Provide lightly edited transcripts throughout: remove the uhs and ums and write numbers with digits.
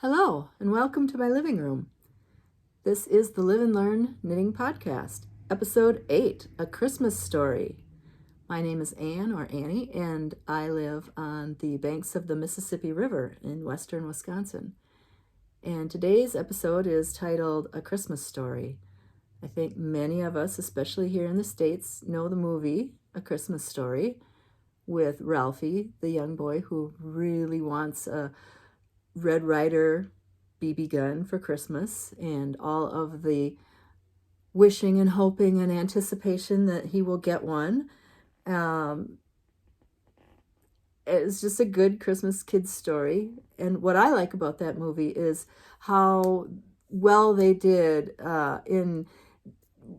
Hello, and welcome to my living room. This is the Live and Learn Knitting Podcast, Episode 8, A Christmas Story. My name is Anne, or Annie, and I live on the banks of the Mississippi River in western Wisconsin. And today's episode is titled A Christmas Story. I think many of us, especially here in the States, know the movie A Christmas Story with Ralphie, the young boy who really wants a Red Ryder BB gun for Christmas, and all of the wishing and hoping and anticipation that he will get one. It's just a good Christmas kids story. And what I like about that movie is how well they did in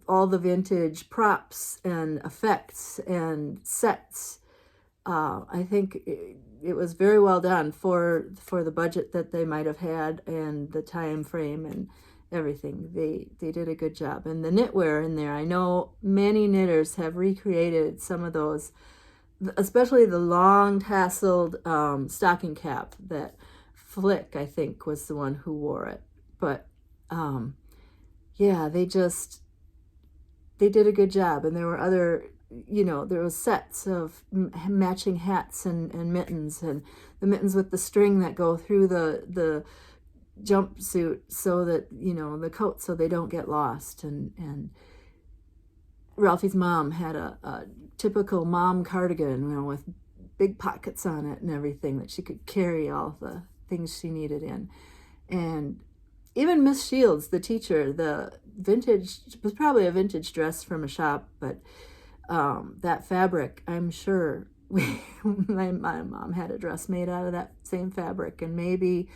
all the vintage props and effects and sets. I think it was very well done for the budget that they might have had and the time frame and everything. They did a good job. And the knitwear in there, I know many knitters have recreated some of those, especially the long tasseled stocking cap that Flick, I think, was the one who wore it. But yeah, they did a good job. And there were other, there was sets of matching hats and mittens, and the mittens with the string that go through the jumpsuit so that, the coat, so they don't get lost. And Ralphie's mom had a typical mom cardigan, with big pockets on it and everything, that she could carry all the things she needed in. And even Miss Shields, the teacher, the vintage, was probably a vintage dress from a shop, but that fabric, I'm sure my mom had a dress made out of that same fabric, and maybe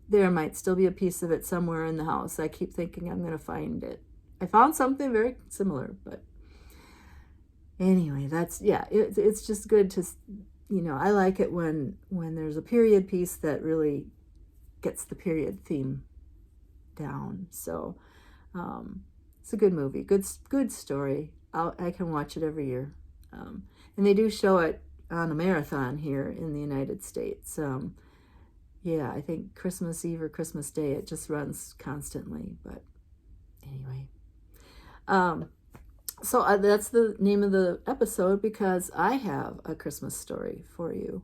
there might still be a piece of it somewhere in the house. I keep thinking I'm going to find it. I found something very similar, but anyway, it's just good to, I like it when there's a period piece that really gets the period theme down. So it's a good movie, good story. I can watch it every year. And they do show it on a marathon here in the United States. I think Christmas Eve or Christmas Day, it just runs constantly. But anyway, so that's the name of the episode, because I have a Christmas story for you.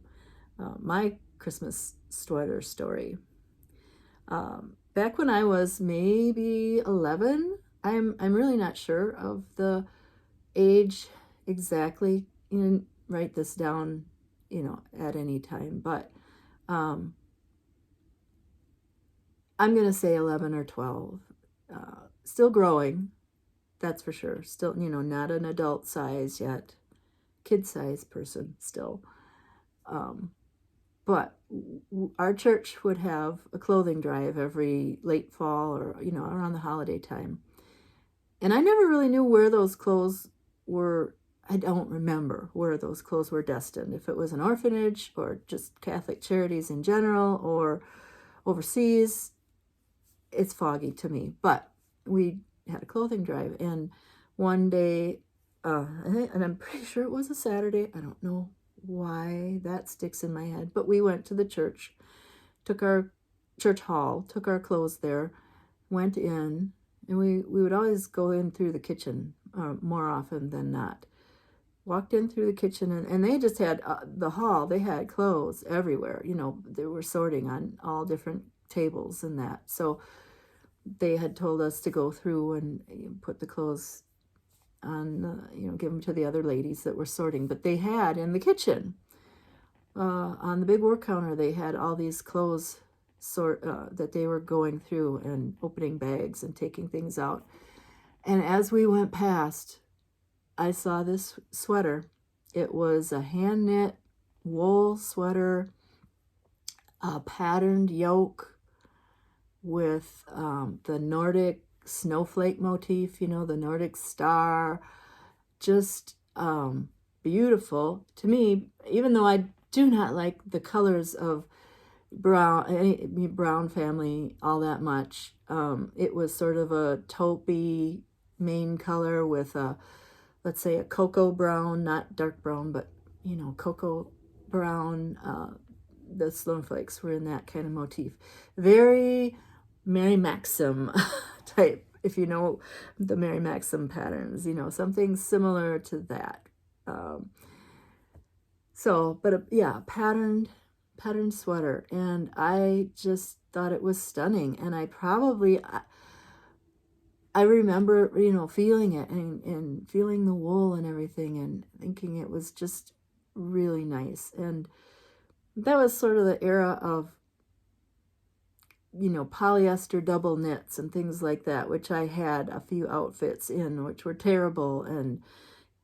My Christmas sweater story. Back when I was maybe 11, I'm really not sure of the age exactly. You can write this down, at any time, but I'm going to say 11 or 12. Still growing, that's for sure. Still, not an adult size yet. Kid size person still. But our church would have a clothing drive every late fall or, around the holiday time. And I never really knew where those clothes were. I don't remember where those clothes were destined. If it was an orphanage or just Catholic charities in general or overseas, it's foggy to me. But we had a clothing drive, and one day, and I'm pretty sure it was a Saturday. I don't know why that sticks in my head, but we went to the church, took our church hall, took our clothes there, went in, and we would always go in through the kitchen more often than not. Walked in through the kitchen, and they just had the hall. They had clothes everywhere. They were sorting on all different tables and that. So they had told us to go through and put the clothes on, give them to the other ladies that were sorting. But they had in the kitchen, on the big work counter, they had all these clothes that they were going through and opening bags and taking things out. And as we went past, I saw this sweater. It was a hand knit wool sweater, a patterned yoke with the Nordic snowflake motif, the Nordic star. Just beautiful to me, even though I do not like the colors of brown family all that much. It was sort of a taupey main color with let's say a cocoa brown, not dark brown, but cocoa brown the snowflakes were in that kind of motif. Very Mary Maxim type, if you know the Mary Maxim patterns, something similar to that. Yeah, patterned sweater, and I just thought it was stunning. And I remember, feeling it and feeling the wool and everything, and thinking it was just really nice. And that was sort of the era of, polyester double knits and things like that, which I had a few outfits in, which were terrible and,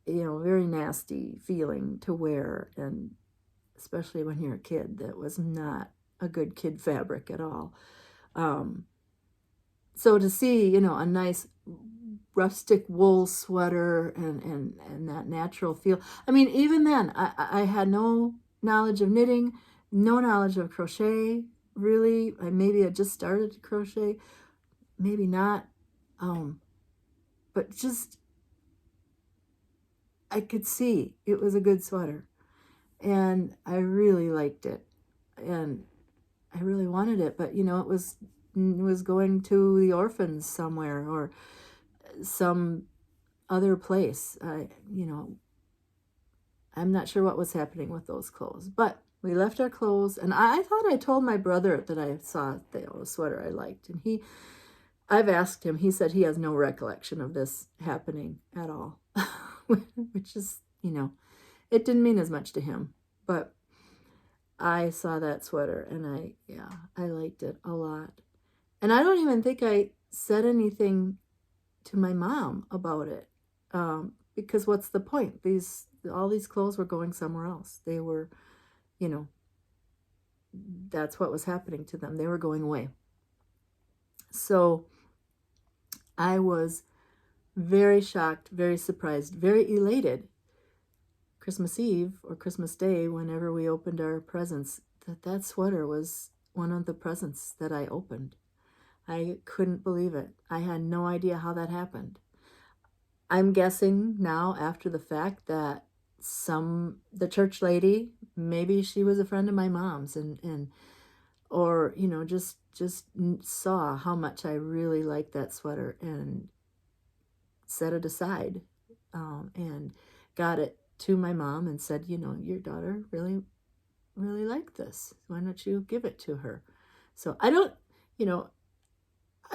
very nasty feeling to wear. And especially when you're a kid, that was not a good kid fabric at all. So to see, a nice rustic wool sweater and that natural feel. I mean, even then, I had no knowledge of knitting, no knowledge of crochet, really. Maybe I just started to crochet, maybe not. But just, I could see it was a good sweater. And I really liked it. And I really wanted it, but it was going to the orphans somewhere or some other place. I'm not sure what was happening with those clothes, but we left our clothes, and I thought I told my brother that I saw the sweater I liked, and I've asked him. He said he has no recollection of this happening at all, which is, it didn't mean as much to him, but I saw that sweater and I liked it a lot. And I don't even think I said anything to my mom about it, because what's the point? All these clothes were going somewhere else. They were, that's what was happening to them. They were going away. So I was very shocked, very surprised, very elated Christmas Eve or Christmas Day, whenever we opened our presents, that sweater was one of the presents that I opened. I couldn't believe it. I had no idea how that happened. I'm guessing now after the fact that the church lady, maybe she was a friend of my mom's or, just saw how much I really liked that sweater and set it aside, and got it to my mom and said, your daughter really, really liked this. Why don't you give it to her? So I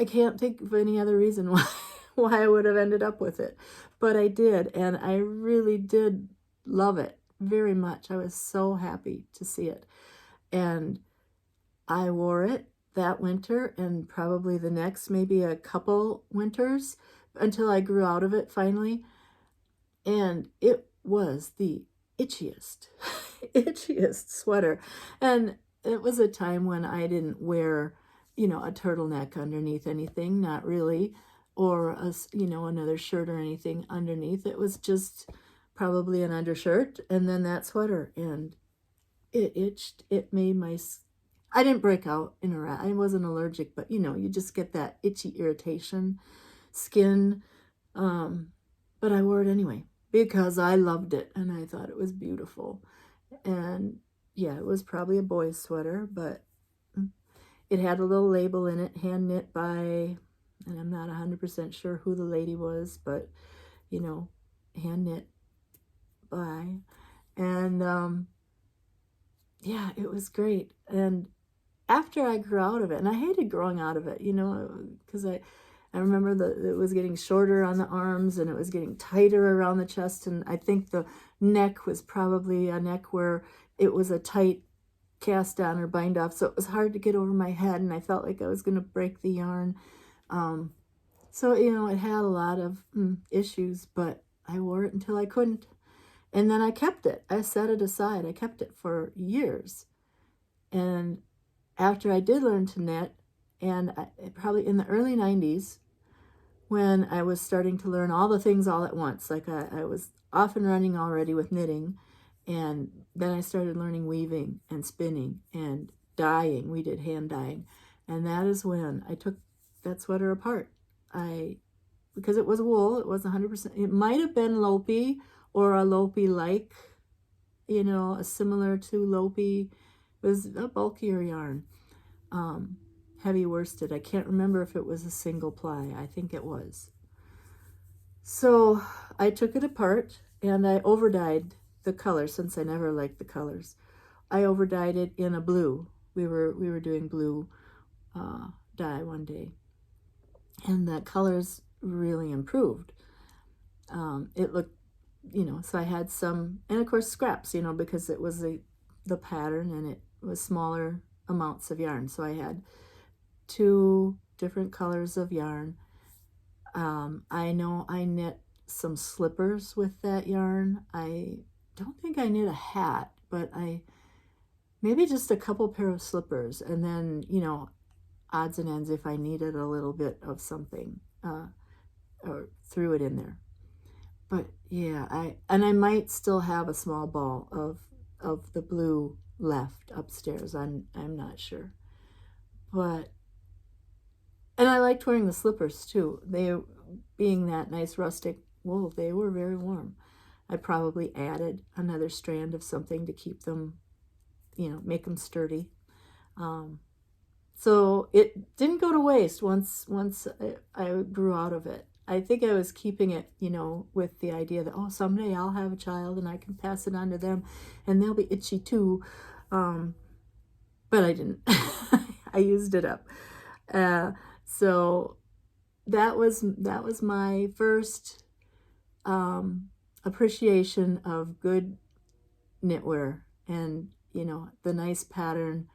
can't think of any other reason why I would have ended up with it, but I did, and I really did love it very much. I was so happy to see it, and I wore it that winter and probably the next, maybe a couple winters, until I grew out of it finally, and it was the itchiest sweater. And it was a time when I didn't wear, a turtleneck underneath anything, not really, or another shirt or anything underneath. It was just probably an undershirt and then that sweater, and it itched. It made I didn't break out in a rash. I wasn't allergic, but you just get that itchy irritation, skin. But I wore it anyway because I loved it and I thought it was beautiful. And yeah, it was probably a boy's sweater, but it had a little label in it, hand knit by, and I'm not 100% sure who the lady was, but hand knit by. And yeah, it was great. And after I grew out of it, and I hated growing out of it, because I remember it was getting shorter on the arms and it was getting tighter around the chest, and I think the neck was probably a neck where it was a tight cast on or bind off, so it was hard to get over my head, and I felt like I was going to break the yarn. So it had a lot of issues, but I wore it until I couldn't, and then I kept it. I set it aside. I kept it for years, and after I did learn to knit, and probably in the early 90s, when I was starting to learn all the things all at once, like I was off and running already with knitting, and then I started learning weaving and spinning and dyeing. We did hand dyeing, and that is when I took that sweater apart. Because it was wool, it was 100%. It might have been Lopi or a Lopi-like, similar to Lopi, It was a bulkier yarn, heavy worsted. I can't remember if it was a single ply. I think it was. So I took it apart and I overdyed the color, since I never liked the colors. I overdyed it in a blue. We were doing blue dye one day, and the colors really improved. It looked, so I had some, and of course scraps, because it was the pattern and it was smaller amounts of yarn. So I had 2 different colors of yarn. I know I knit some slippers with that yarn. I don't think I knit a hat, but maybe just a couple pair of slippers, and then, odds and ends if I needed a little bit of something, or threw it in there. But yeah, I might still have a small ball of the blue left upstairs. I'm not sure. And I liked wearing the slippers too. They, being that nice rustic wool, they were very warm. I probably added another strand of something to keep them, make them sturdy. So it didn't go to waste once I grew out of it. I think I was keeping it, with the idea that, someday I'll have a child and I can pass it on to them and they'll be itchy too. But I didn't. I used it up. So that was my first appreciation of good knitwear, and the nice pattern,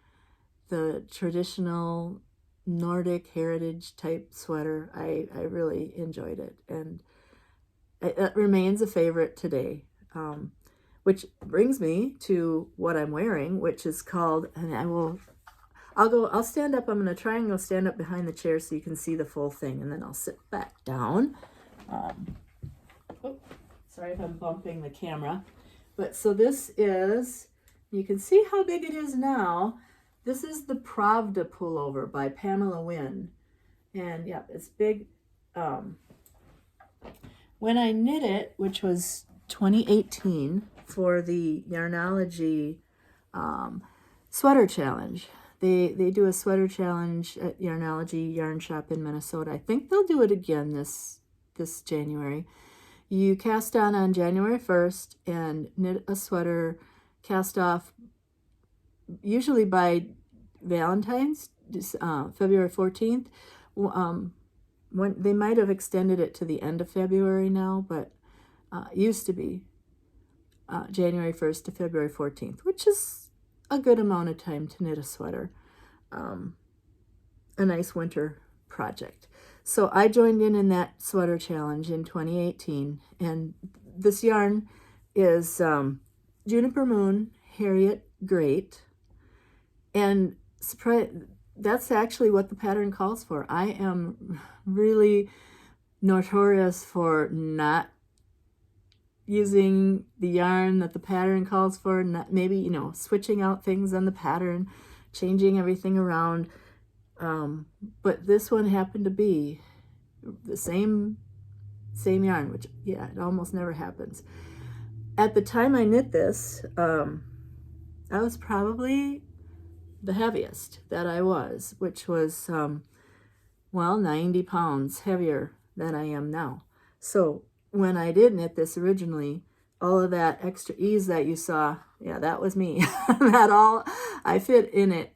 the traditional Nordic heritage type sweater. I really enjoyed it, and it remains a favorite today. Which brings me to what I'm wearing, which is called, and I'll stand up. I'm going to try and go stand up behind the chair so you can see the full thing, and then I'll sit back down. Sorry if I'm bumping the camera. But so this is, you can see how big it is now. This is the Pravda pullover by Pamela Wynn. And yeah, it's big. When I knit it, which was 2018 for the Yarnology sweater challenge, they do a sweater challenge at Yarnology Yarn Shop in Minnesota. I think they'll do it again this January. You cast on January 1st and knit a sweater, cast off usually by Valentine's, February 14th. When they might have extended it to the end of February now, but used to be January 1st to February 14th, which is a good amount of time to knit a sweater. A nice winter project. So I joined in that sweater challenge in 2018, and this yarn is Juniper Moon Harriet Great, and that's actually what the pattern calls for. I am really notorious for not using the yarn that the pattern calls for, not, maybe, switching out things on the pattern, changing everything around. But this one happened to be the same yarn, which, yeah, it almost never happens. At the time I knit this, I was probably the heaviest that I was, which was, 90 pounds heavier than I am now. So when I did knit this originally, all of that extra ease that you saw, yeah, that was me. I fit in it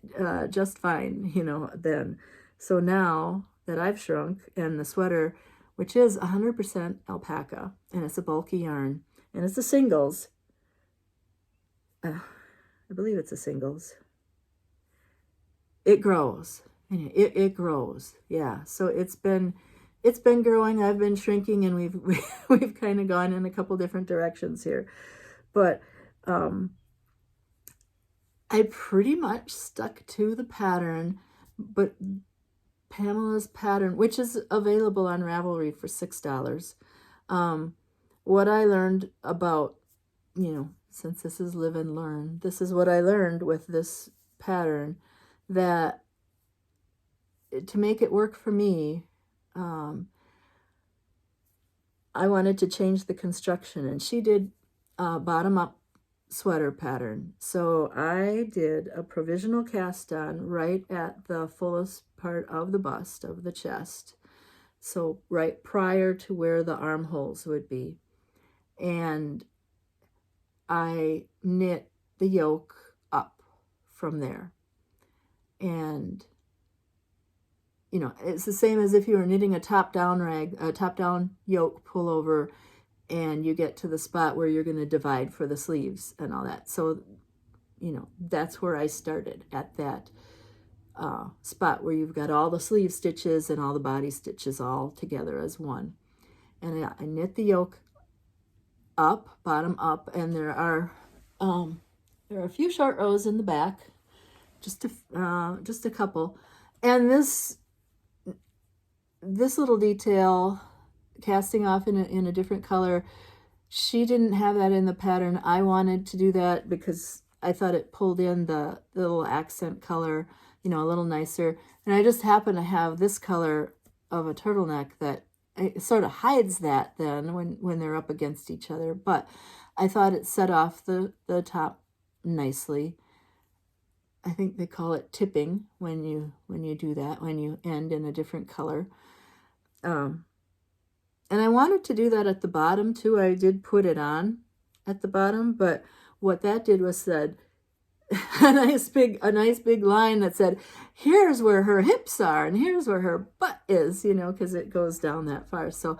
just fine, then. So now that I've shrunk, and the sweater, which is 100% alpaca, and it's a bulky yarn, and it's a singles. I believe it's a singles. It grows. It grows. Yeah. So it's been growing. I've been shrinking, and we've kind of gone in a couple different directions here. But I pretty much stuck to the pattern, but Pamela's pattern, which is available on Ravelry for $6. What I learned about, since this is live and learn, this is what I learned with this pattern, that to make it work for me, I wanted to change the construction, and she did bottom up sweater pattern. So I did a provisional cast on right at the fullest part of the bust, of the chest. So right prior to where the armholes would be. And I knit the yoke up from there. And, you know, it's the same as if you were knitting a top-down rag, a top-down yoke pullover, and you get to the spot where you're going to divide for the sleeves and all that. So, you know, that's where I started, at that spot where you've got all the sleeve stitches and all the body stitches all together as one. And I knit the yoke up, bottom up, and there are a few short rows in the back, just a couple. And this little detail, casting off in a different color, she didn't have that in the pattern. I wanted to do that because I thought it pulled in the little accent color, you know, a little nicer. And I just happen to have this color of a turtleneck that it sort of hides that then when they're up against each other. But I thought it set off the top nicely. I think they call it tipping when you do that, when you end in a different color. And I wanted to do that at the bottom too. I did put it on at the bottom, but what that did was said a nice big line that said, here's where her hips are and here's where her butt is, you know, because it goes down that far. So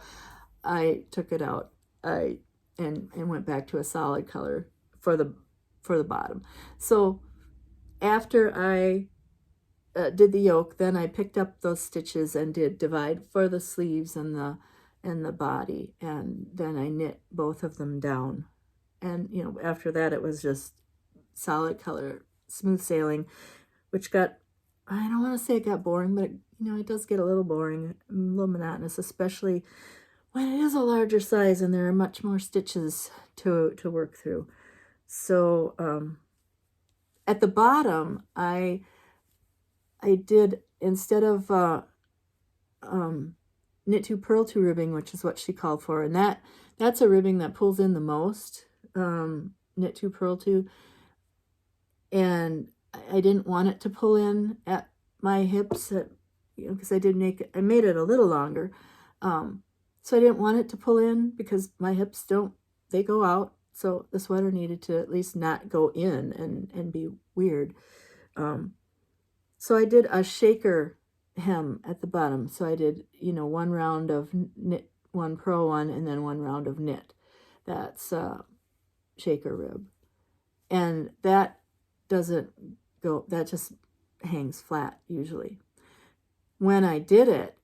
I took it out. And went back to a solid color for the bottom. So after I did the yoke, then I picked up those stitches and did divide for the sleeves and the body, and then I knit both of them down. And, you know, after that it was just solid color, smooth sailing, which got, I don't want to say it got boring, but, you know, it does get a little boring, a little monotonous, especially when it is a larger size and there are much more stitches to work through. So at the bottom, I did, instead of knit two, purl two ribbing, which is what she called for, and that's a ribbing that pulls in the most, knit two, purl two, and I didn't want it to pull in at my hips, you know, because I made it a little longer, so I didn't want it to pull in because my hips they go out, so the sweater needed to at least not go in and be weird. So I did a shaker hem at the bottom. So I did, you know, one round of knit, one purl one, and then one round of knit. That's shaker rib. And that doesn't go, that just hangs flat usually. When I did it,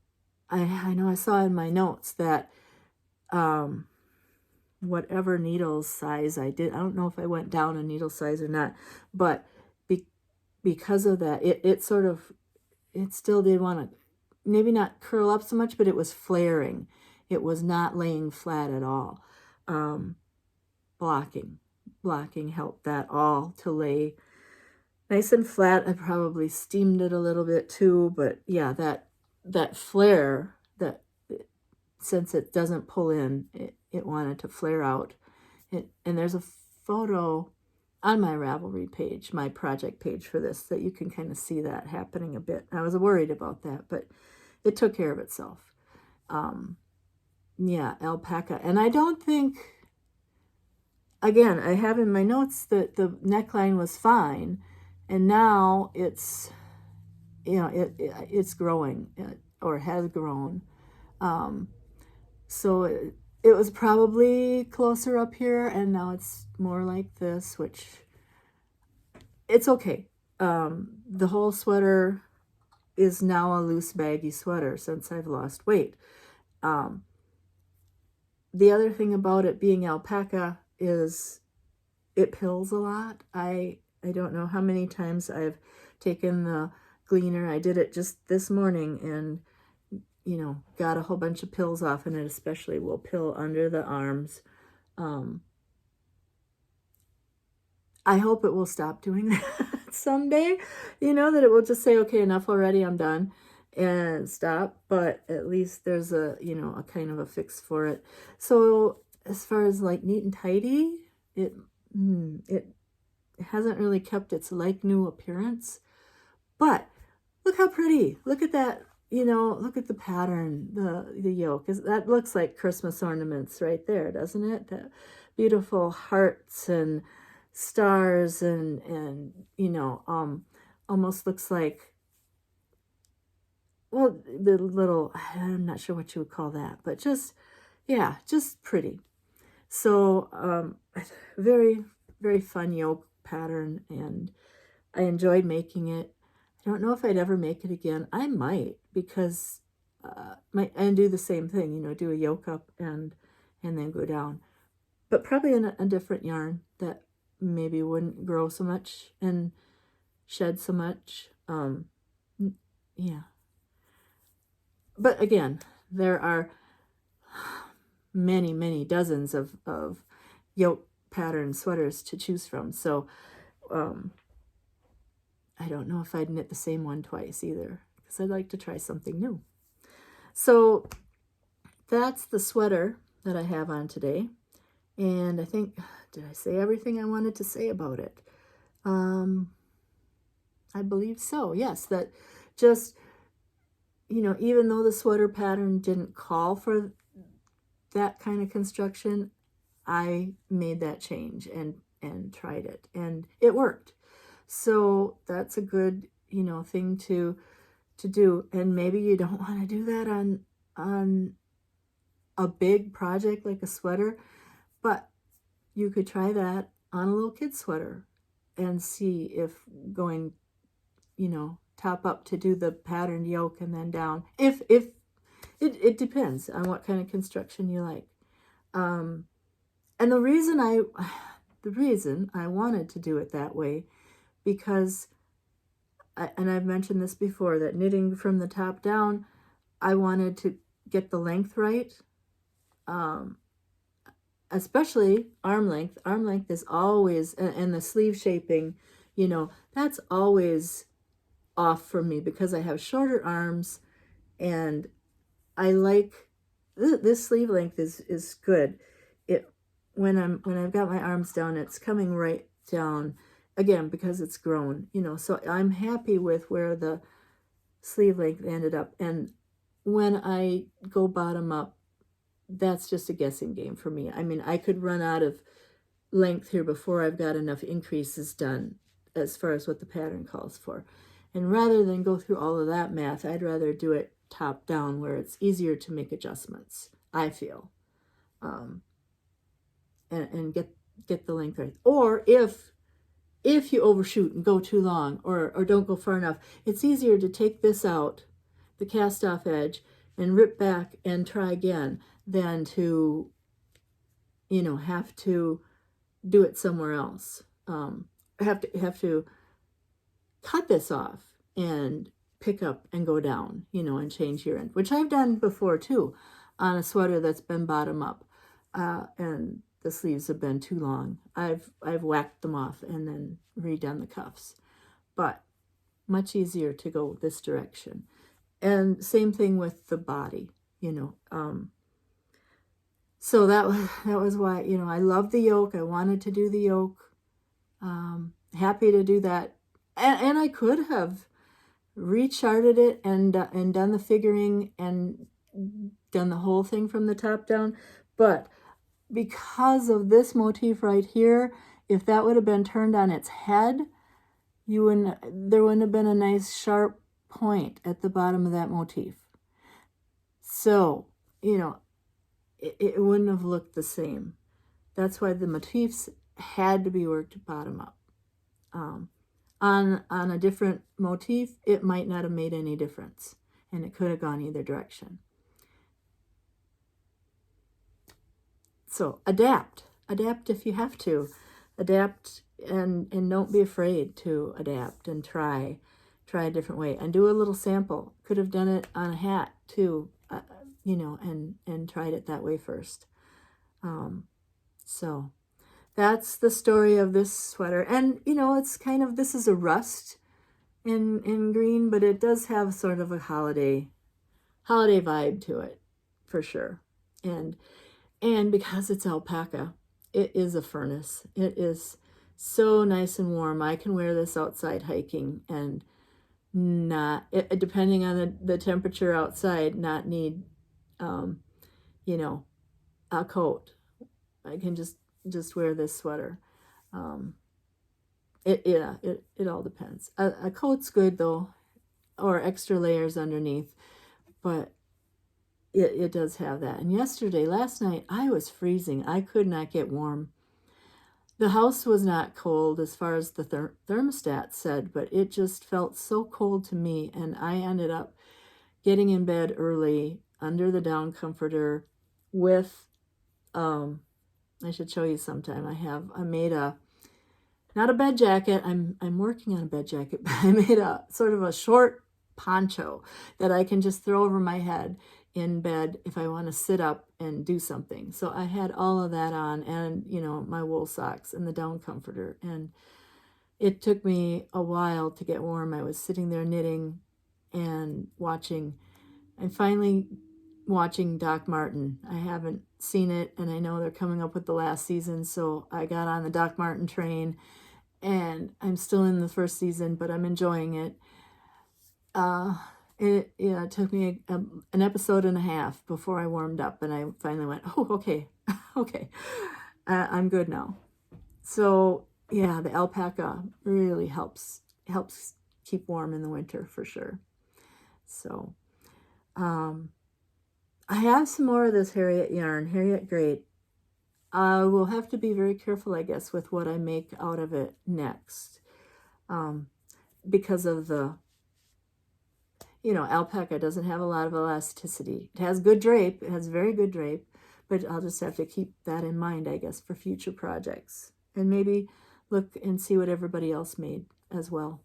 I know I saw in my notes that whatever needle size I did, I don't know if I went down a needle size or not, but because of that, it still did want to maybe not curl up so much, but it was flaring. It was not laying flat at all. Blocking helped that all to lay nice and flat. I probably steamed it a little bit too, but yeah, that flare, that since it doesn't pull in, it wanted to flare out. And there's a photo on my Ravelry page, my project page for this, that you can kind of see that happening a bit. I was worried about that, but it took care of itself. Yeah, alpaca. And I don't think, again, I have in my notes that the neckline was fine, and now it's, you know, it's growing, or has grown. So it was probably closer up here, and now it's more like this, which it's okay. The whole sweater is now a loose, baggy sweater since I've lost weight. The other thing about it being alpaca is it pills a lot. I don't know how many times I've taken the gleaner. I did it just this morning and, you know, got a whole bunch of pills off, and it especially will pill under the arms. I hope it will stop doing that someday, you know, that it will just say, okay, enough already, I'm done, and stop. But at least there's a, you know, a kind of a fix for it. So as far as like neat and tidy, it hasn't really kept its like new appearance, but look how pretty. Look at that, look at the pattern, the yoke. That looks like Christmas ornaments right there, doesn't it? The beautiful hearts and stars and almost looks like, well, the little, I'm not sure what you would call that, but just pretty. So very, very fun yoke pattern, and I enjoyed making it. I don't know if I'd ever make it again. I might, because and do the same thing, do a yoke up and then go down, but probably in a different yarn that maybe wouldn't grow so much and shed so much. Yeah. But again, there are many, many dozens of yoke pattern sweaters to choose from. So I don't know if I'd knit the same one twice either, because I'd like to try something new. So that's the sweater that I have on today. And I think, did I say everything I wanted to say about it? I believe so. Yes, that just, even though the sweater pattern didn't call for that kind of construction, I made that change and tried it, and it worked. So that's a good, thing to do. And maybe you don't want to do that on a big project like a sweater, but you could try that on a little kid sweater and see if going, top up to do the patterned yoke and then down. If it depends on what kind of construction you like. And the reason I wanted to do it that way, because and I've mentioned this before, that knitting from the top down, I wanted to get the length right, especially arm length. Arm length is always, and the sleeve shaping, that's always off for me because I have shorter arms, and I like this sleeve length is good. When I've got my arms down, it's coming right down again because it's grown, so I'm happy with where the sleeve length ended up. And when I go bottom up, that's just a guessing game for me. I mean, I could run out of length here before I've got enough increases done as far as what the pattern calls for. And rather than go through all of that math, I'd rather do it top down, where it's easier to make adjustments, I feel, and get the length right. Or if you overshoot and go too long, or don't go far enough, it's easier to take this out, the cast off edge, and rip back and try again than to, have to do it somewhere else. Have to cut this off and pick up and go down, and change your end, which I've done before too, on a sweater that's been bottom up, and the sleeves have been too long. I've whacked them off and then redone the cuffs, but much easier to go this direction. And same thing with the body, so that was why, I love the yoke. I wanted to do the yoke. Happy to do that. And I could have recharted it and done the figuring and done the whole thing from the top down. But because of this motif right here, if that would have been turned on its head, there wouldn't have been a nice sharp point at the bottom of that motif. So, it wouldn't have looked the same. That's why the motifs had to be worked bottom up. On a different motif, it might not have made any difference, and it could have gone either direction. So adapt if you have to. Adapt, and don't be afraid to adapt and try a different way, and do a little sample. Could have done it on a hat too, and tried it that way first. So that's the story of this sweater. And it's kind of, this is a rust in green, but it does have sort of a holiday vibe to it, for sure. And because it's alpaca, it is a furnace. It is so nice and warm. I can wear this outside hiking and not, depending on the temperature outside, not need, you know, a coat. I can just wear this sweater. It all depends. A coat's good though, or extra layers underneath, but it does have that. And last night, I was freezing. I could not get warm. The house was not cold as far as the thermostat said, but it just felt so cold to me, and I ended up getting in bed early under the down comforter with, I should show you sometime. I made not a bed jacket. I'm working on a bed jacket, but I made a sort of a short poncho that I can just throw over my head in bed if I want to sit up and do something. So I had all of that on, and my wool socks and the down comforter, and it took me a while to get warm. I was sitting there knitting and finally watching Doc Martin. I haven't seen it, and I know they're coming up with the last season, so I got on the Doc Martin train, and I'm still in the first season, but I'm enjoying it. It took me an episode and a half before I warmed up, and I finally went, oh, okay, okay, I'm good now. So yeah, the alpaca really helps keep warm in the winter for sure. So I have some more of this Harriet yarn, Harriet Great. I will have to be very careful, I guess, with what I make out of it next, because of the alpaca doesn't have a lot of elasticity. It has good drape. It has very good drape, but I'll just have to keep that in mind, I guess, for future projects, and maybe look and see what everybody else made as well.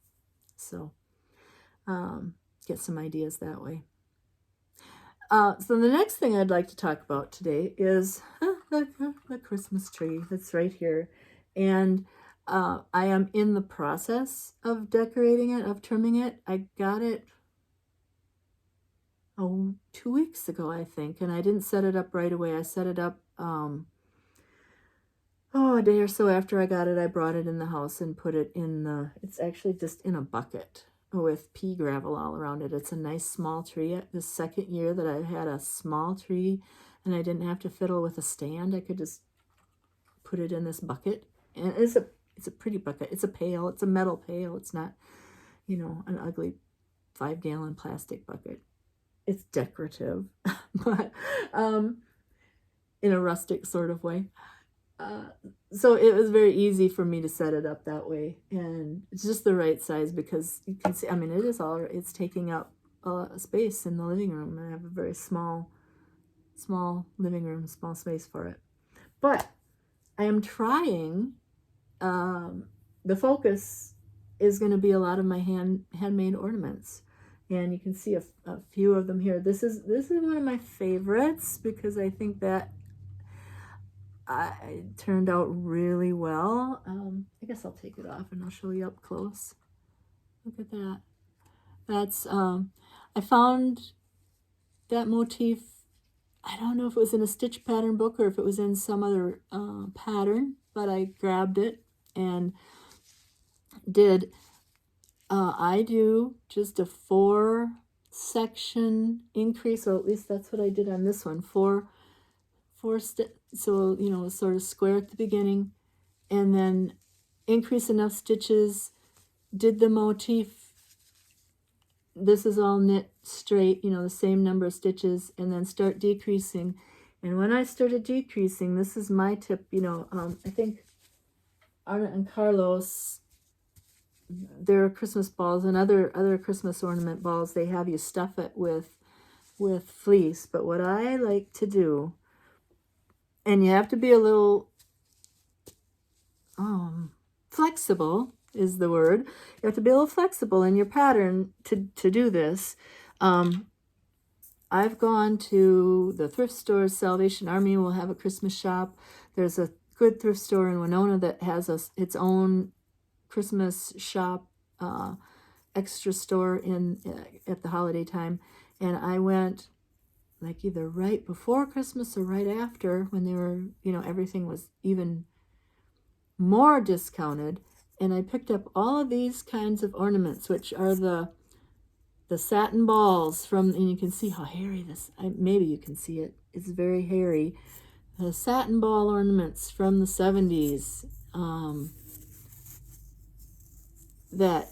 So get some ideas that way. So the next thing I'd like to talk about today is the Christmas tree that's right here. And I am in the process of decorating it, of trimming it. I got it 2 weeks ago, I think, and I didn't set it up right away. I set it up a day or so after I got it. I brought it in the house and put it in it's actually just in a bucket with pea gravel all around it. It's a nice small tree. The second year that I had a small tree and I didn't have to fiddle with a stand, I could just put it in this bucket. And it's a pretty bucket. It's a pail. It's a metal pail. It's not, an ugly 5-gallon plastic bucket. It's decorative, but in a rustic sort of way. So it was very easy for me to set it up that way, and it's just the right size because you can see, it's taking up a space in the living room. I have a very small living room, small space for it. But I am trying, the focus is going to be a lot of my handmade ornaments. And you can see a few of them here. This is one of my favorites because I think that it turned out really well. I guess I'll take it off and I'll show you up close. Look at that. That's I found that motif. I don't know if it was in a stitch pattern book or if it was in some other pattern, but I grabbed it and did. I do just a 4-section increase, or at least that's what I did on this one. Four so sort of square at the beginning, and then increase enough stitches. Did the motif. This is all knit straight, the same number of stitches, and then start decreasing. And when I started decreasing, this is my tip. I think Arna and Carlos, their Christmas balls and other Christmas ornament balls, they have you stuff it with fleece. But what I like to do, and you have to be a little flexible is the word. You have to be a little flexible in your pattern to do this. I've gone to the thrift stores. Salvation Army will have a Christmas shop. There's a good thrift store in Winona that has its own Christmas shop, extra store at the holiday time, and I went like either right before Christmas or right after, when they were, everything was even more discounted. And I picked up all of these kinds of ornaments, which are the satin balls from, and you can see how hairy this, maybe you can see it, it's very hairy. The satin ball ornaments from the 70s, that,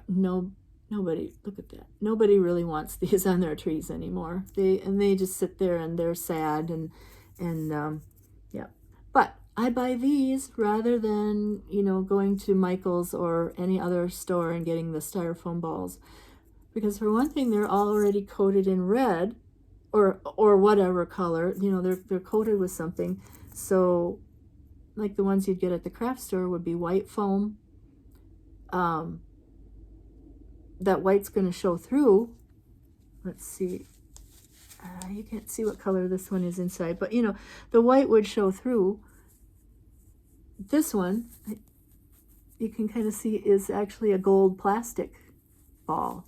nobody, look at that. Nobody really wants these on their trees anymore. They just sit there and they're sad and yeah. But I buy these rather than, going to Michael's or any other store and getting the styrofoam balls. Because for one thing, they're already coated in red or whatever color, they're coated with something. So like the ones you'd get at the craft store would be white foam. That white's going to show through. Let's see. You can't see what color this one is inside, but the white would show through. This one, you can kind of see, is actually a gold plastic ball.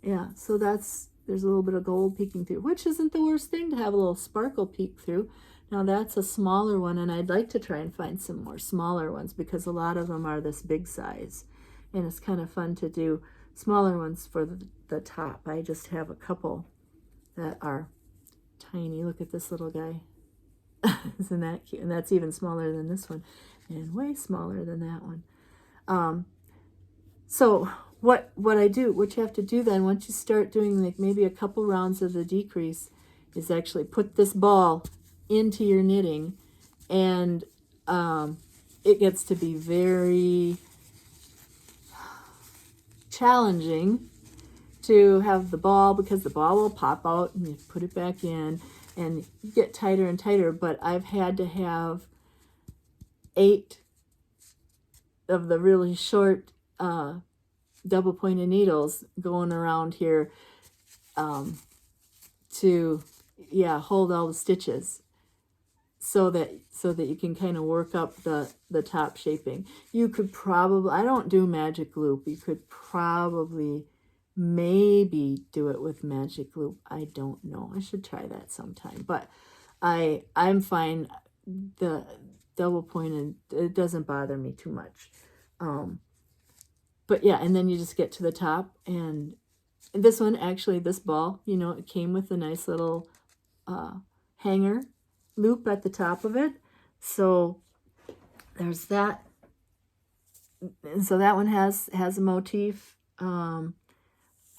Yeah, so there's a little bit of gold peeking through, which isn't the worst thing to have a little sparkle peek through. Now that's a smaller one, and I'd like to try and find some more smaller ones because a lot of them are this big size, and it's kind of fun to do smaller ones for the top. I just have a couple that are tiny. Look at this little guy. Isn't that cute? And that's even smaller than this one, and way smaller than that one. So what you have to do then, once you start doing like maybe a couple rounds of the decrease, is actually put this ball into your knitting, and it gets to be very challenging to have the ball, because the ball will pop out and you put it back in and you get tighter and tighter. But I've had to have 8 of the really short double pointed needles going around here to hold all the stitches, so that you can kind of work up the top shaping. You could probably, I don't do magic loop, you could probably maybe do it with magic loop. I don't know, I should try that sometime, but I'm fine. The double pointed, it doesn't bother me too much. But yeah, and then you just get to the top, and this one, actually, this ball, it came with a nice little hanger loop at the top of it. So there's that. And so that one has a motif.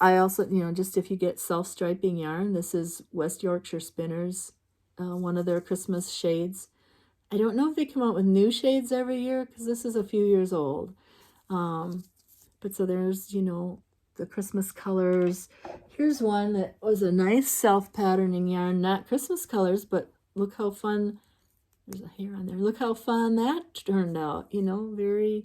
I also, just if you get self-striping yarn, this is West Yorkshire Spinners, one of their Christmas shades. I don't know if they come out with new shades every year, because this is a few years old. But so there's, the Christmas colors. Here's one that was a nice self-patterning yarn, not Christmas colors, but look how fun, there's a hair on there. Look how fun that turned out, very,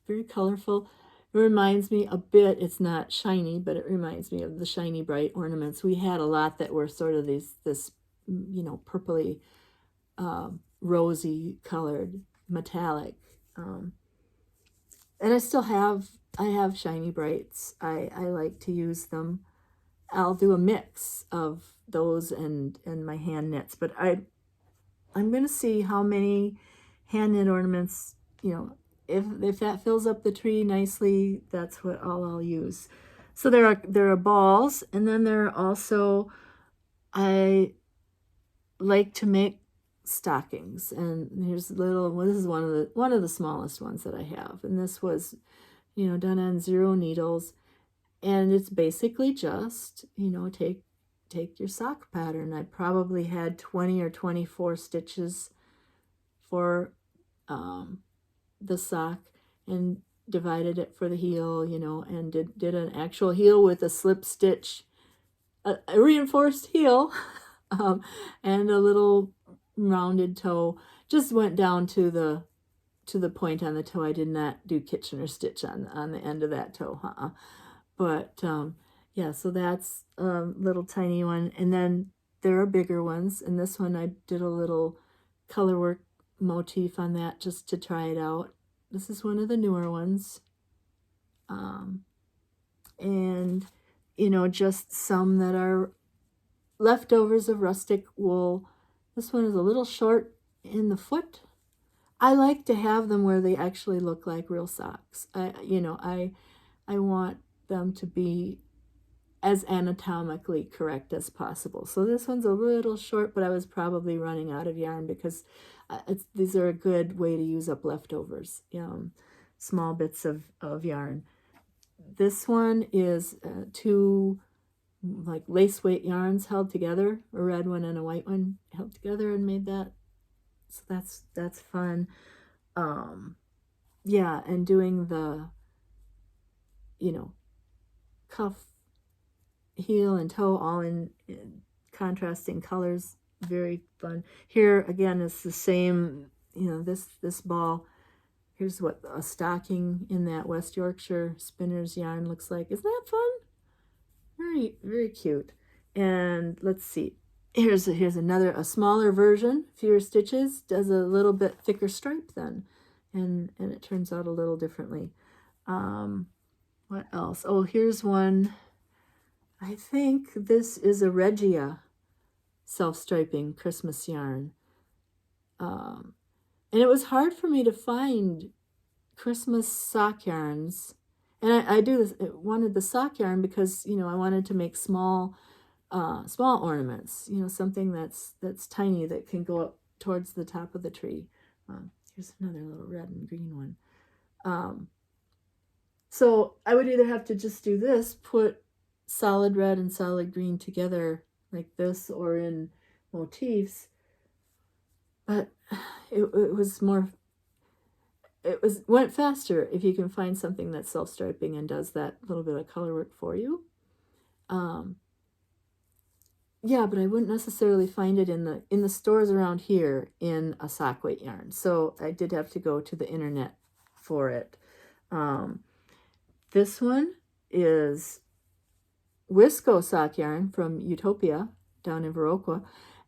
very colorful. It reminds me a bit, it's not shiny, but it reminds me of the Shiny Bright ornaments. We had a lot that were sort of this purpley, rosy colored, metallic. And I have Shiny Brights. I like to use them. I'll do a mix of those and my hand knits, but I'm going to see how many hand knit ornaments, if that fills up the tree nicely, that's what I'll use. So there are balls, and then there are also, I like to make stockings, and here's this is one of the smallest ones that I have, and this was, done on 0 needles, and it's basically just, take your sock pattern. I probably had 20 or 24 stitches for the sock, and divided it for the heel, and did an actual heel with a slip stitch, a reinforced heel, and a little rounded toe. Just went down to the point on the toe. I did not do Kitchener stitch on the end of that toe. But yeah, so that's a little tiny one, and then there are bigger ones, and this one I did a little color work motif on that just to try it out. This is one of the newer ones, and just some that are leftovers of rustic wool. This one is a little short in the foot. I like to have them where they actually look like real socks. I want them to be as anatomically correct as possible. So this one's a little short, but I was probably running out of yarn because these are a good way to use up leftovers, small bits of yarn. This one is two like lace weight yarns held together, a red one and a white one held together and made that. So that's fun. Yeah, and doing the, cuff, heel, and toe all in contrasting colors. Very fun. Here again, it's the same. This ball. Here's what a stocking in that West Yorkshire spinner's yarn looks like. Isn't that fun? Very, very cute. And let's see. Here's a smaller version, fewer stitches, does a little bit thicker stripe then, and it turns out a little differently. What else? Oh, here's one. I think this is a Regia self-striping Christmas yarn. And it was hard for me to find Christmas sock yarns. And I wanted the sock yarn because, I wanted to make small ornaments, something that's tiny that can go up towards the top of the tree. Here's another little red and green one. So I would either have to just do this, put solid red and solid green together like this, or in motifs. But it went faster if you can find something that's self-striping and does that little bit of color work for you. Yeah, but I wouldn't necessarily find it in the stores around here in a sock weight yarn. So I did have to go to the internet for it. This one is Wisco sock yarn from Utopia down in Viroqua.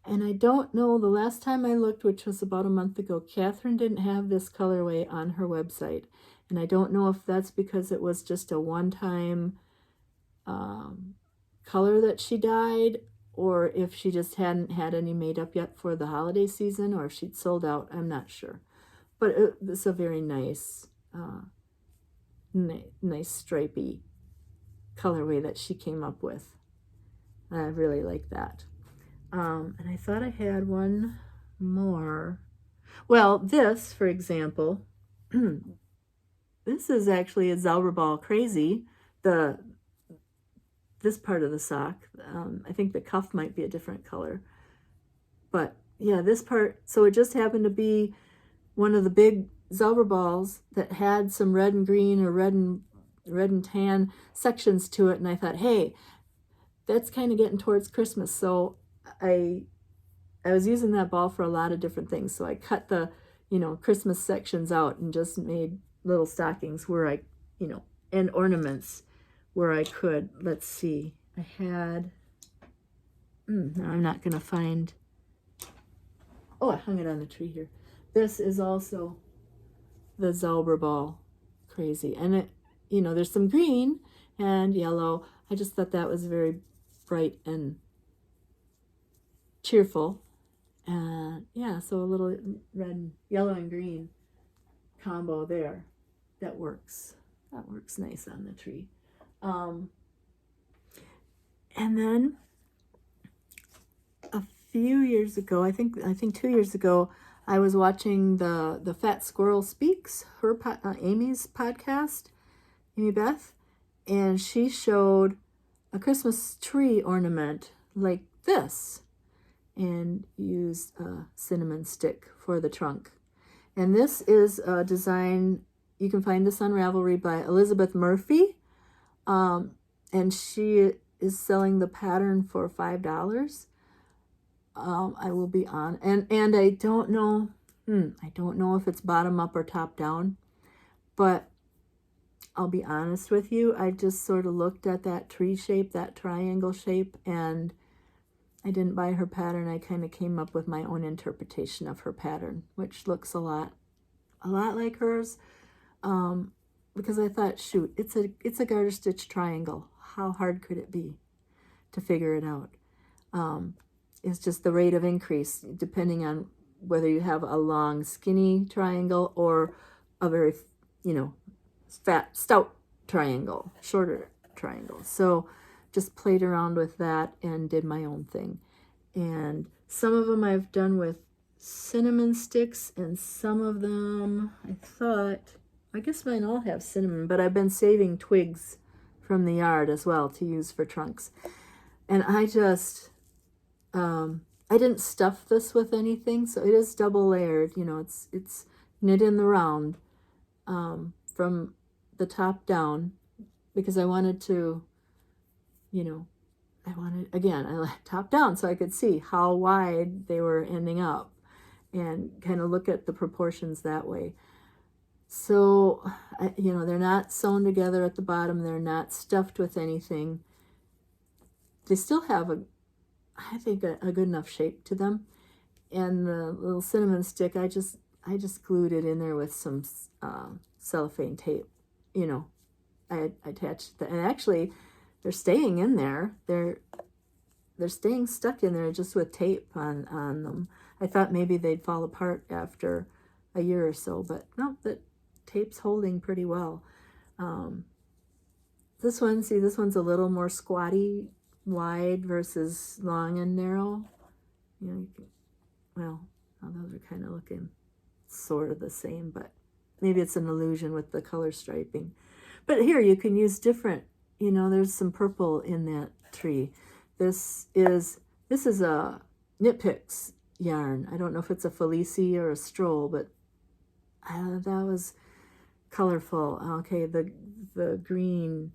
And I don't know, the last time I looked, which was about a month ago, Catherine didn't have this colorway on her website. And I don't know if that's because it was just a one-time color that she dyed, or if she just hadn't had any made up yet for the holiday season, or if she'd sold out. I'm not sure. But it's a very nice, nice stripy colorway that she came up with. I really like that. And I thought I had one more. Well, this, for example, this is actually a Zauberball Crazy. This part of the sock. I think the cuff might be a different color. But yeah, this part, so it just happened to be one of the big Zauberballs that had some red and green or red and tan sections to it. And I thought, hey, that's kind of getting towards Christmas. So I was using that ball for a lot of different things. So I cut the, Christmas sections out and just made little stockings where I, and ornaments where I could. Let's see. I had, now I'm not going to find, oh, I hung it on the tree here. This is also the Zauberball Crazy. And it, there's some green and yellow. I just thought that was very bright and cheerful. And yeah, so a little red, yellow, and green combo there. That works nice on the tree. And then a few years ago, I think 2 years ago, I was watching the Fat Squirrel Speaks, Amy's podcast, Amy Beth, and she showed a Christmas tree ornament like this, and used a cinnamon stick for the trunk. And this is a design, you can find this on Ravelry, by Elizabeth Murphy. And she is selling the pattern for $5. I will be on, and I don't know, if it's bottom up or top down, but I'll be honest with you, I just sort of looked at that tree shape, that triangle shape, and I didn't buy her pattern. I kind of came up with my own interpretation of her pattern, which looks a lot like hers, because I thought, shoot, it's a garter stitch triangle. How hard could it be to figure it out? It's just the rate of increase depending on whether you have a long, skinny triangle or a very, fat, stout triangle, shorter triangle. So just played around with that and did my own thing. And some of them I've done with cinnamon sticks, and some of them I guess mine all have cinnamon, but I've been saving twigs from the yard as well to use for trunks. And I just, I didn't stuff this with anything, so it is double layered. It's knit in the round from the top down, because I wanted to, I like top down so I could see how wide they were ending up and kind of look at the proportions that way. So, they're not sewn together at the bottom. They're not stuffed with anything. They still have I think a good enough shape to them. And the little cinnamon stick, I just glued it in there with some cellophane tape. I attached that, and actually they're staying in there. They're staying stuck in there just with tape on them. I thought maybe they'd fall apart after a year or so, but no, the tape's holding pretty well. This one's a little more squatty, wide versus long and narrow. Those are kind of looking sort of the same, but maybe it's an illusion with the color striping. But here you can use different, there's some purple in that tree. This is a Knit Picks yarn. I don't know if it's a Felici or a Stroll, but that was colorful. Okay, the green.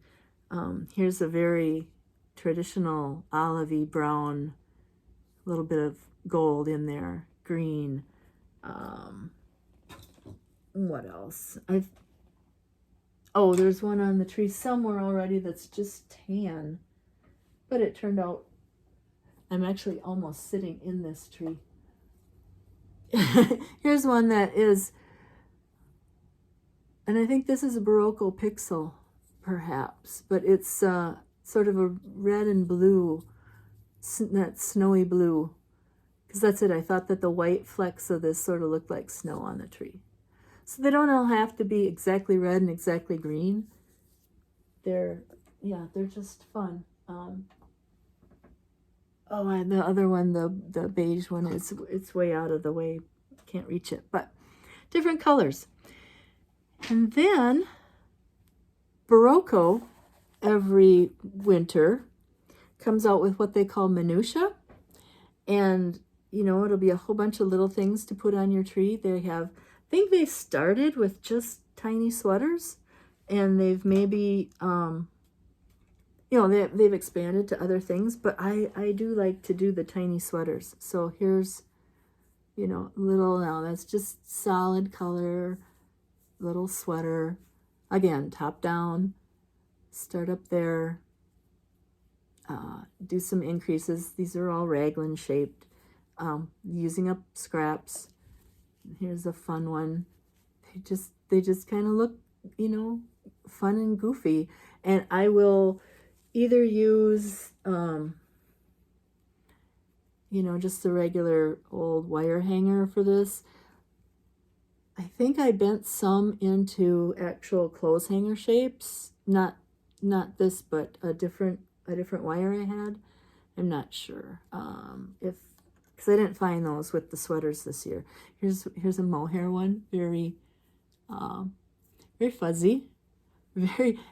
Here's a very traditional olivey brown, a little bit of gold in there, green. What else? There's one on the tree somewhere already that's just tan, but it turned out I'm actually almost sitting in this tree. Here's one that is, and I think this is a Barocco Pixel, perhaps, but it's sort of a red and blue, that snowy blue, because that's it. I thought that the white flecks of this sort of looked like snow on the tree. So they don't all have to be exactly red and exactly green. They're just fun. And the other one, the beige one, it's way out of the way. Can't reach it, but different colors. And then Barocco every winter comes out with what they call minutia, and it'll be a whole bunch of little things to put on your tree. I think they started with just tiny sweaters, and they've maybe they've expanded to other things, but I do like to do the tiny sweaters. So here's now that's just solid color little sweater, again, top down, start up there, do some increases. These are all raglan shaped, using up scraps. Here's a fun one. They just kind of look, fun and goofy. And I will either use, just the regular old wire hanger for this. I think I bent some into actual clothes hanger shapes. Not this, but a different wire I had. I'm not sure because I didn't find those with the sweaters this year. Here's a mohair one, very fuzzy,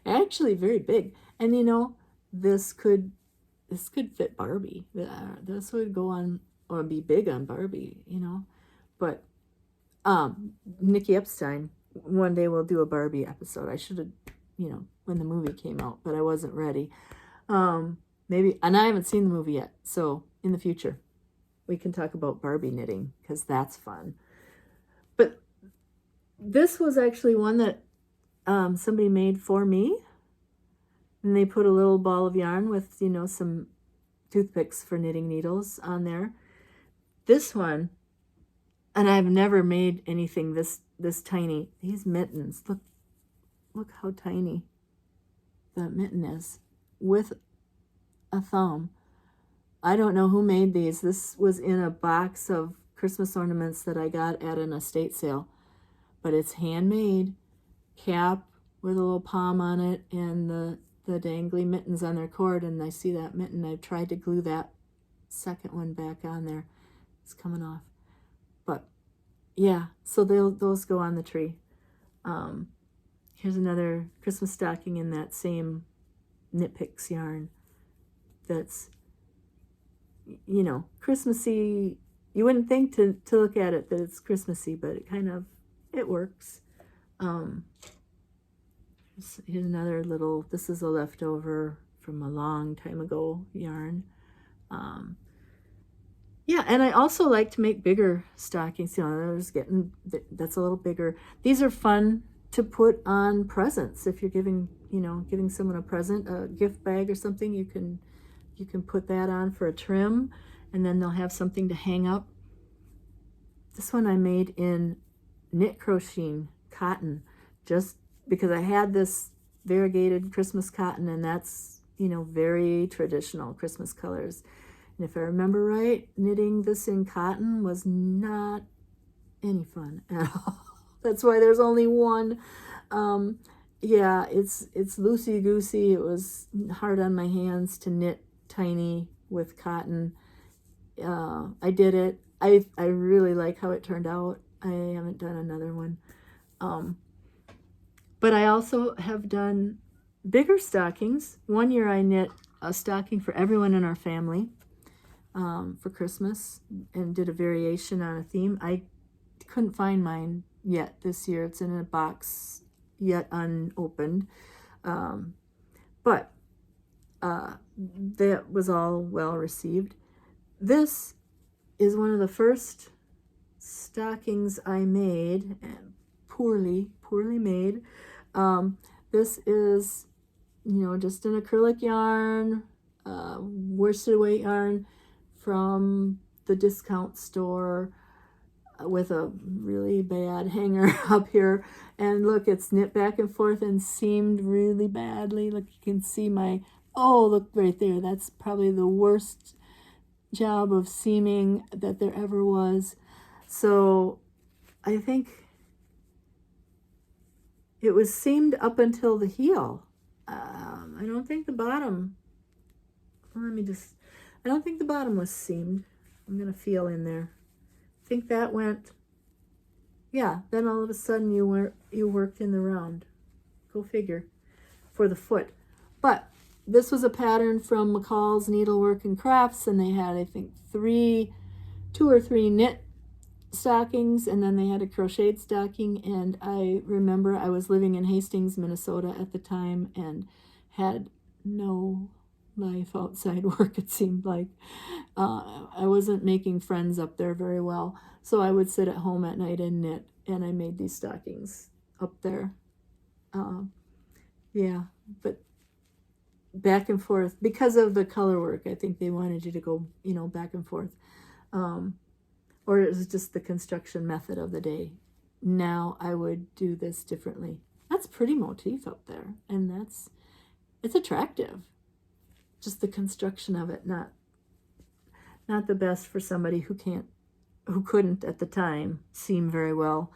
actually very big. And this could fit Barbie. This would go on or be big on Barbie, But Nikki Epstein, one day we'll do a Barbie episode. I should have, when the movie came out, but I wasn't ready. Maybe, and I haven't seen the movie yet, so in the future we can talk about Barbie knitting, because that's fun. But this was actually one that somebody made for me, and they put a little ball of yarn with some toothpicks for knitting needles on there. This one, and I've never made anything this tiny. These mittens, look how tiny the mitten is with a thumb. I don't know who made these. This was in a box of Christmas ornaments that I got at an estate sale. But it's handmade. Cap with a little palm on it and the dangly mittens on their cord. And I see that mitten. I've tried to glue that second one back on there. It's coming off. But yeah, so those go on the tree. Here's another Christmas stocking in that same Knit Picks yarn that's, you know, Christmassy. You wouldn't think to look at it that it's Christmassy, but it works. Here's another little, this is a leftover from a long time ago yarn. Yeah, and I also like to make bigger stockings. You know, that's a little bigger. These are fun to put on presents. If you're giving someone a present, a gift bag or something, you can put that on for a trim, and then they'll have something to hang up. This one I made in knit crocheting cotton, just because I had this variegated Christmas cotton, and that's, you know, very traditional Christmas colors. And if I remember right, knitting this in cotton was not any fun at all. That's why there's only one. Yeah, it's loosey-goosey. It was hard on my hands to knit tiny with cotton. I did it. I really like how it turned out. I haven't done another one. But I also have done bigger stockings. One year I knit a stocking for everyone in our family for Christmas and did a variation on a theme. I couldn't find mine yet this year. It's in a box yet unopened. But that was all well received. This is one of the first stockings I made, poorly made. This is, you know, just an acrylic yarn, worsted weight yarn from the discount store with a really bad hanger up here. And look, it's knit back and forth and seamed really badly. Look, you can see look right there. That's probably the worst job of seaming that there ever was. So I think it was seamed up until the heel. I don't think the bottom, I don't think the bottom was seamed. I'm going to feel in there. I think that went, yeah, then all of a sudden you worked in the round. Go figure, for the foot. But this was a pattern from McCall's Needlework and Crafts, and they had, I think, 2 or 3 knit stockings, and then they had a crocheted stocking. And I remember I was living in Hastings, Minnesota at the time, and had no life outside work, it seemed like. I wasn't making friends up there very well, so I would sit at home at night and knit, and I made these stockings up there. Yeah, but back and forth because of the color work. I think they wanted you to go, you know, back and forth. Or it was just the construction method of the day. Now I would do this differently. That's pretty motif up there, and it's attractive. Just the construction of it, not the best for somebody who couldn't at the time seam very well.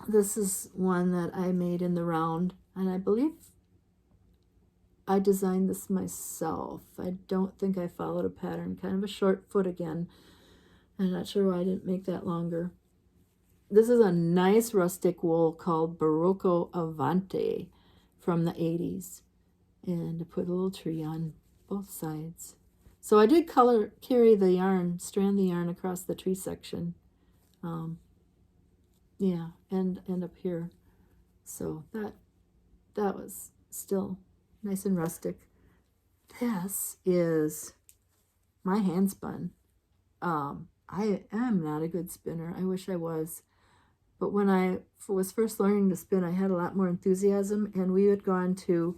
This is one that I made in the round, and I believe I designed this myself. I don't think I followed a pattern. Kind of a short foot again. I'm not sure why I didn't make that longer. This is a nice rustic wool called Barocco Avante from the 80s. And I put a little tree on both sides. So I did carry the yarn, strand the yarn across the tree section. Yeah, and up here. So that was still nice and rustic. This is my hand spun. I am not a good spinner. I wish I was. But when I was first learning to spin, I had a lot more enthusiasm, and we had gone to,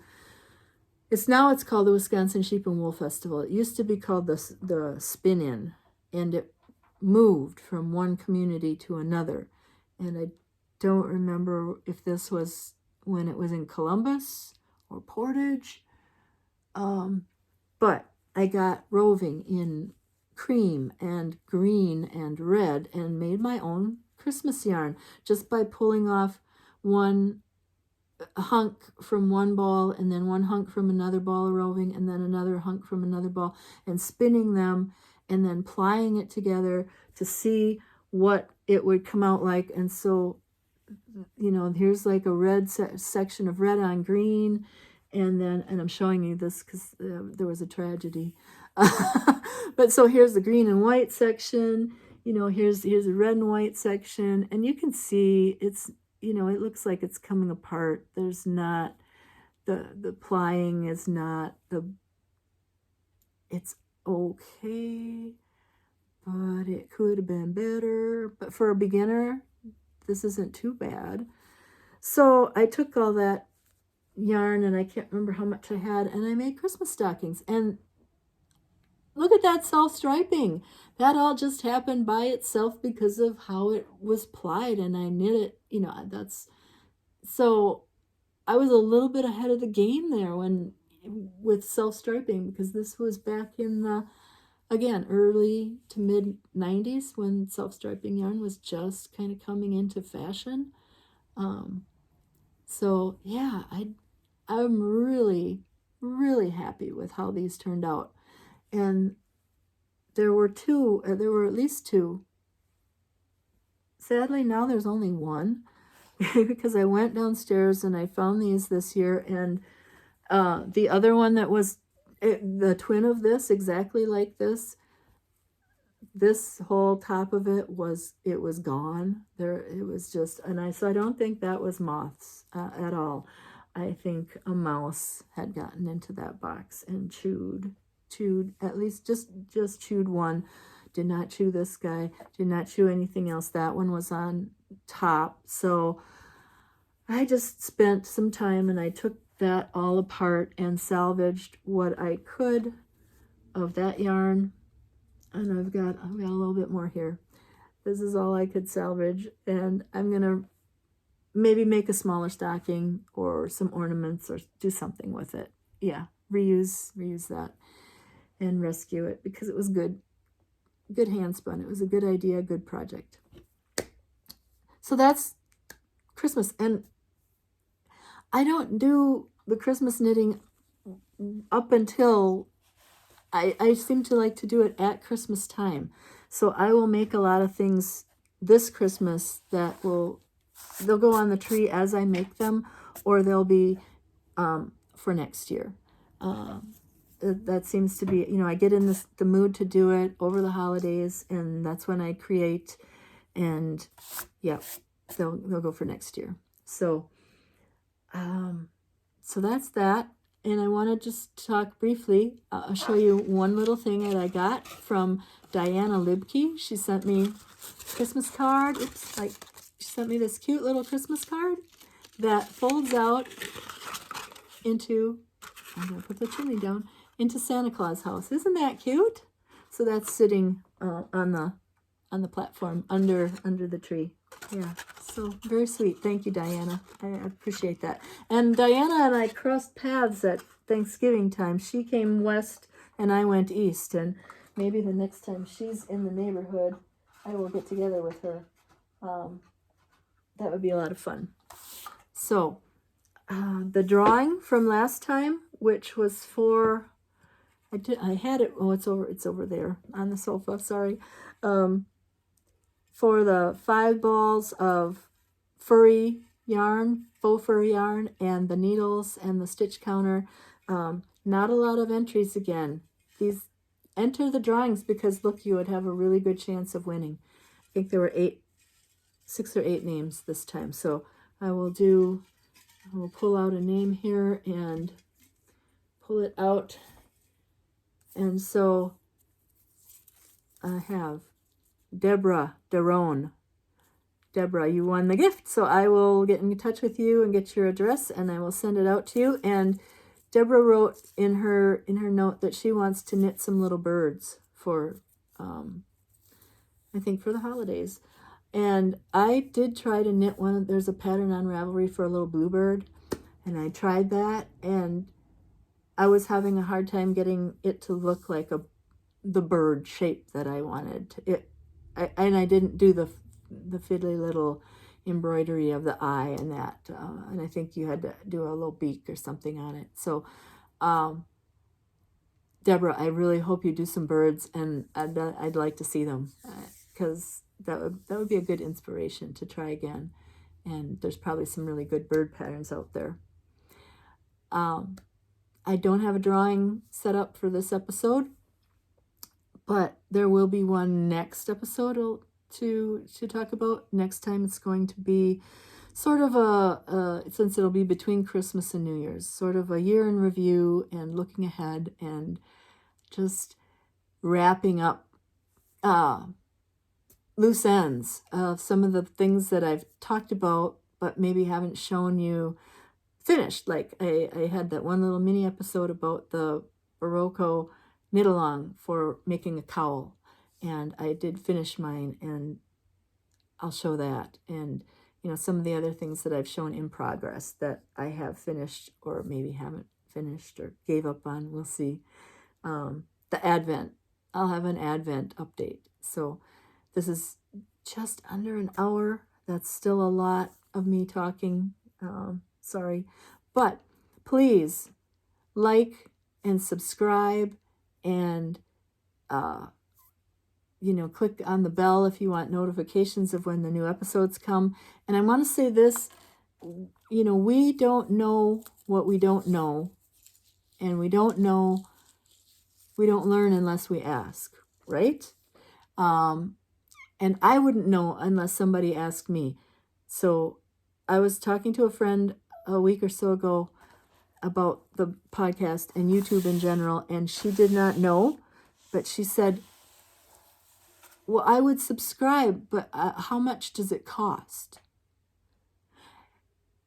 it's called the Wisconsin Sheep and Wool Festival. It used to be called the Spin-In, and it moved from one community to another. And I don't remember if this was when it was in Columbus or Portage. But I got roving in cream and green and red and made my own Christmas yarn just by pulling off one hunk from one ball and then one hunk from another ball of roving and then another hunk from another ball and spinning them and then plying it together to see what it would come out like. And so, you know, here's like a red section of red on green, and I'm showing you this because there was a tragedy. But so here's the green and white section, you know, here's a red and white section, and you can see it's, you know, it looks like it's coming apart. There's not, the plying is not, it's okay, but it could have been better. But for a beginner, this isn't too bad. So I took all that yarn, and I can't remember how much I had, and I made Christmas stockings. And look at that self-striping. That all just happened by itself because of how it was plied, and I knit it, you know, that's, so I was a little bit ahead of the game there with self-striping, because this was back in the, again, early to mid 90s when self-striping yarn was just kind of coming into fashion. So yeah, I'm really, really happy with how these turned out. And there were at least two. Sadly, now there's only one because I went downstairs and I found these this year, and the other one that was the twin of this, exactly like this whole top of it was gone. It was just, so I don't think that was moths at all. I think a mouse had gotten into that box and chewed at least just chewed one. Did not chew this guy, did not chew anything else. That one was on top. So I just spent some time and I took that all apart and salvaged what I could of that yarn. And I've got a little bit more here. This is all I could salvage, and I'm gonna maybe make a smaller stocking or some ornaments or do something with it. Yeah, reuse that and rescue it, because it was good hand spun. It was a good idea, good project. So that's Christmas, and I don't do the Christmas knitting up until I seem to like to do it at Christmas time. So I will make a lot of things this Christmas that they'll go on the tree as I make them, or they'll be for next year. That seems to be, you know, I get in the mood to do it over the holidays, and that's when I create, and yeah, they'll go for next year. So, so that's that. And I want to just talk briefly. I'll show you one little thing that I got from Diana Libke. She sent me a Christmas card. She sent me this cute little Christmas card that folds out into, I'm going to put the chimney down, into Santa Claus house. Isn't that cute? So that's sitting on the platform under the tree. Yeah, so very sweet. Thank you, Diana. I appreciate that. And Diana and I crossed paths at Thanksgiving time. She came west and I went east, and maybe the next time she's in the neighborhood, I will get together with her. That would be a lot of fun. So the drawing from last time, which was for, I had it, oh, it's over there on the sofa, sorry. For the 5 balls of furry yarn, faux fur yarn, and the needles and the stitch counter. Not a lot of entries again. These enter the drawings because look, you would have a really good chance of winning. I think there were 6 or 8 names this time. So I will pull out a name here and pull it out. And so I have Deborah, Darone. Deborah, you won the gift. So I will get in touch with you and get your address, and I will send it out to you. And Deborah wrote in her note that she wants to knit some little birds for, I think for the holidays. And I did try to knit one. There's a pattern on Ravelry for a little bluebird, and I tried that, and I was having a hard time getting it to look like the bird shape that I wanted. And I didn't do the fiddly little embroidery of the eye and that. And I think you had to do a little beak or something on it. So, Deborah, I really hope you do some birds, and I'd like to see them, because that would be a good inspiration to try again. And there's probably some really good bird patterns out there. I don't have a drawing set up for this episode, but there will be one next episode to talk about. Next time it's going to be sort of since it'll be between Christmas and New Year's, sort of a year in review and looking ahead and just wrapping up loose ends of some of the things that I've talked about but maybe haven't shown you finished. Like I had that one little mini episode about the Barocco knit along for making a cowl, and I did finish mine, and I'll show that. And some of the other things that I've shown in progress that I have finished or maybe haven't finished or gave up on, we'll see. The Advent, I'll have an Advent update. So this is just under an hour. That's still a lot of me talking. Sorry. But please like and subscribe and, click on the bell if you want notifications of when the new episodes come. And I want to say this, we don't know what we don't know. And we don't learn unless we ask, right? And I wouldn't know unless somebody asked me. So I was talking to a friend a week or so ago about the podcast and YouTube in general, and she did not know, but she said, well, I would subscribe, but how much does it cost?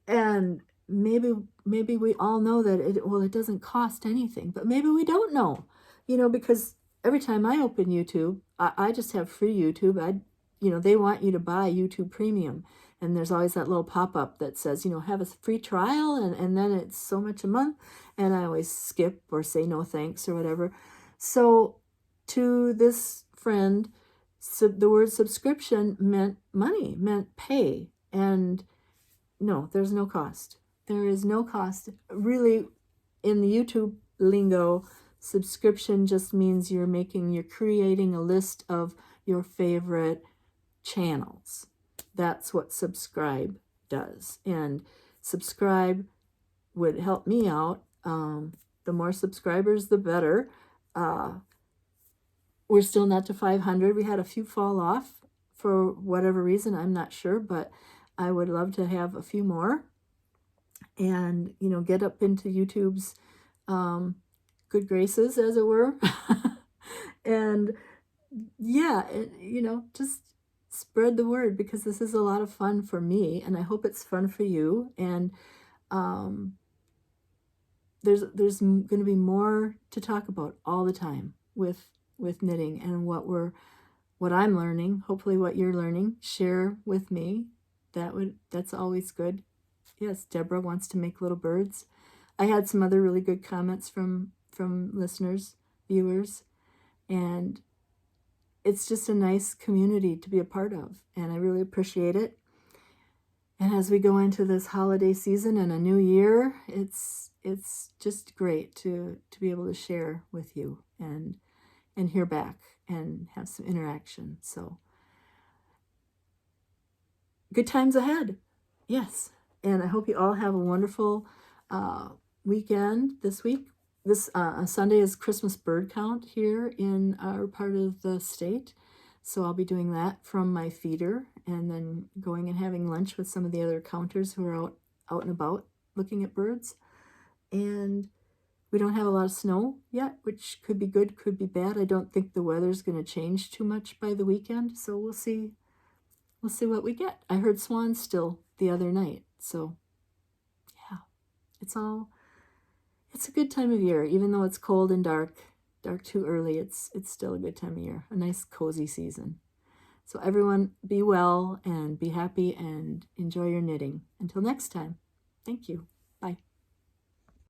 And maybe we all know that it doesn't cost anything, but maybe we don't know, because every time I open YouTube, I just have free YouTube. They want you to buy YouTube Premium. And there's always that little pop-up that says, have a free trial, and then it's so much a month. And I always skip or say no thanks or whatever. So to this friend, the word subscription meant money, meant pay. And no, there's no cost. There is no cost. Really, in the YouTube lingo, subscription just means you're creating a list of your favorite channels. That's what subscribe does. And subscribe would help me out. The more subscribers, the better. We're still not to 500. We had a few fall off for whatever reason. I'm not sure, but I would love to have a few more and, get up into YouTube's good graces, as it were. And yeah, just spread the word, because this is a lot of fun for me, and I hope it's fun for you. And there's going to be more to talk about all the time with knitting and what I'm learning. Hopefully what you're learning, share with me. That's always good. Yes, Deborah wants to make little birds. I had some other really good comments from listeners, viewers, and it's just a nice community to be a part of, and I really appreciate it. And as we go into this holiday season and a new year, it's just great to be able to share with you and hear back and have some interaction. So good times ahead. Yes. And I hope you all have a wonderful weekend this week. This Sunday is Christmas bird count here in our part of the state. So I'll be doing that from my feeder, and then going and having lunch with some of the other counters who are out and about looking at birds. And we don't have a lot of snow yet, which could be good, could be bad. I don't think the weather's going to change too much by the weekend, so we'll see. We'll see what we get. I heard swans still the other night, so yeah, it's a good time of year, even though it's cold and dark too early. It's still a good time of year, a nice cozy season. So everyone, be well and be happy and enjoy your knitting. Until next time, thank you.